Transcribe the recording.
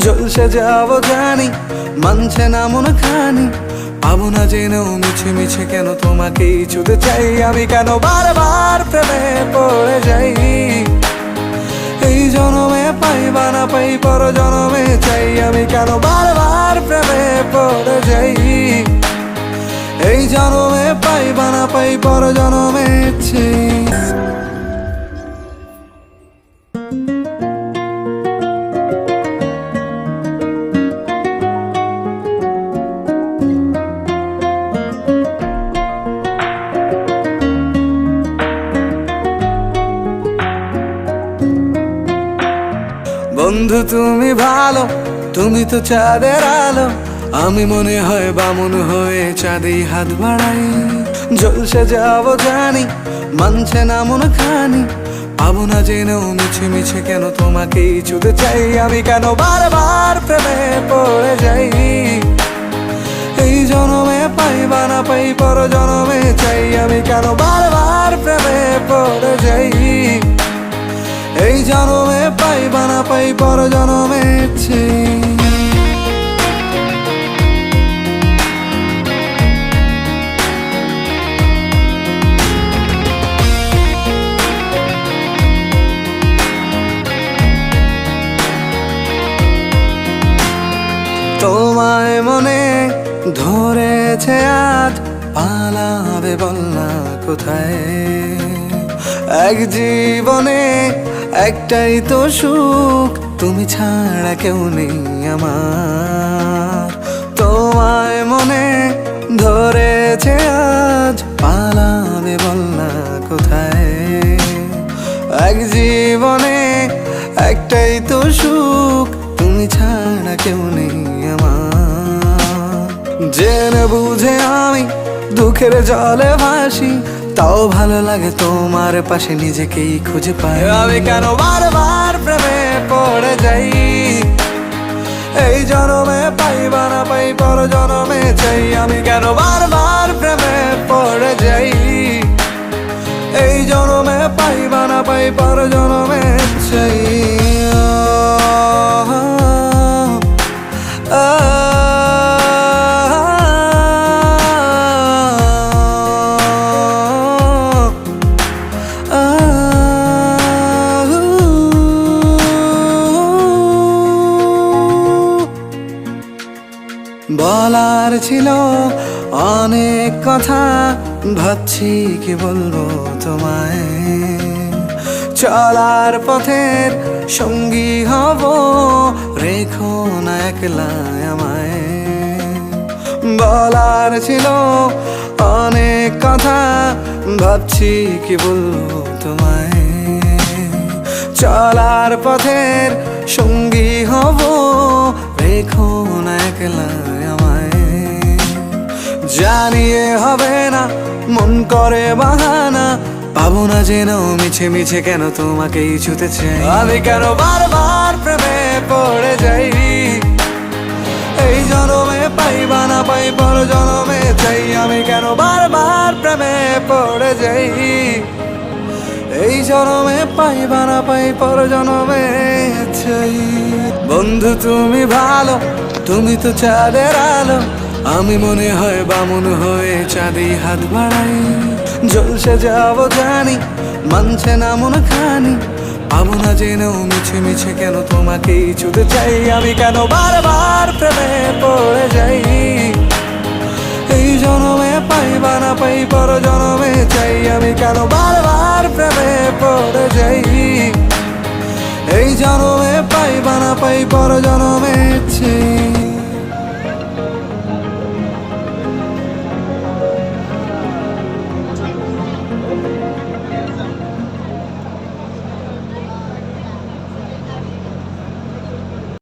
জলসে যাবো জানি, মানছে না মন খানি। পাবো না জেনেও মিছে মিছে কেন তোমাকেই ছুতে চাই আমি, কেন বারবার প্রেমে পড়ে যাই। এই জনমে পাই বা না পাই পর জনমে চাই আমি, কেন বারবার প্রেমে পড়ে যাই। এই জনমে পাই বা না পাই পর জনমে চাই। বন্ধু তুমি ভালো, তুমি তো চাঁদের আলো। আমি মনে হয় বামন হয়ে চাঁদেই হাত বাড়াই। জলসে যাবো জানি, মানছে না মন খানি। পাবো না জেনেও মিছে মিছে কেন তোমাকেই ছুতে চাই আমি, কেন বারবার প্রেমে পড়ে যাই। এই জনমে পাই বা না পাই পর জনমে চাই আমি, কেন বারবার প্রেমে পড়ে যাই। এই জনমে পাই বা না পাই পর জনমে চাই। তোমায় মনে ধরেছে আজ, পালাবে বল না কোথায়। এক জীবনে একটাই তো সুখ, তুমি ছাড়া কেউ নেই আমার। তোমায় মনে ধরেছে আজ, পালাবে বল না কোথায়। এক জীবনে একটাই তো সুখ, তুমি ছাড়া কেউ নেই আমার। জেনে বুঝে আমি দুঃখের জলে ভাসি, তাও ভালো লাগে তোমার পাশে নিজেকেই খুঁজে পাই আমি, কেন বারবার প্রেমে পড়ে যাই। এই জনমে পাই বা না পাই পর জনমে চাই আমি, কেন বারবার প্রেমে পড়ে যাই। এই জনমে পাই বা না পাই পর জনমে চাই। বলার ছিল অনেক কথা, ভাবছি কি বলবো তোমায়। চলার পথের সঙ্গী হব, রেখো না একলা আমায়। বলার ছিল অনেক কথা, ভাবছি কি বলবো তোমায়। চলার পথের সঙ্গী হব, রেখো না একলা আমায়। জানিয়ে হবে না, মন করে বাহানা। পাবো না জেনেও মিছে মিছে কেন তোমাকেই ছুতে চাই আমি, কেন বারবার প্রেমে পড়ে যাই। এই জনমে পাই বা না পাই পর জনমে চাই আমি, কেন বারবার প্রেমে পড়ে যাই। এই জনমে পাই বা না পাই পর জনমে চাই। বন্ধু তুমি ভালো, তুমি তো চাঁদের আলো। আমি মনে হয় বামন হয়ে চাঁদেই হাত বাড়াই। জলসে যাবো জানি, মানছে না মন খানি। পাবো না জেনেও মিছে মিছে কেন তোমাকেই ছুতে চাই আমি, কেন বারবার প্রেমে পড়ে যাই। এই জনমে পাই বা না পাই পর জনমে চাই আমি, কেন বারবার প্রেমে পড়ে যাই। এই জনমে পাই বা না পাই পর জনমে চাই।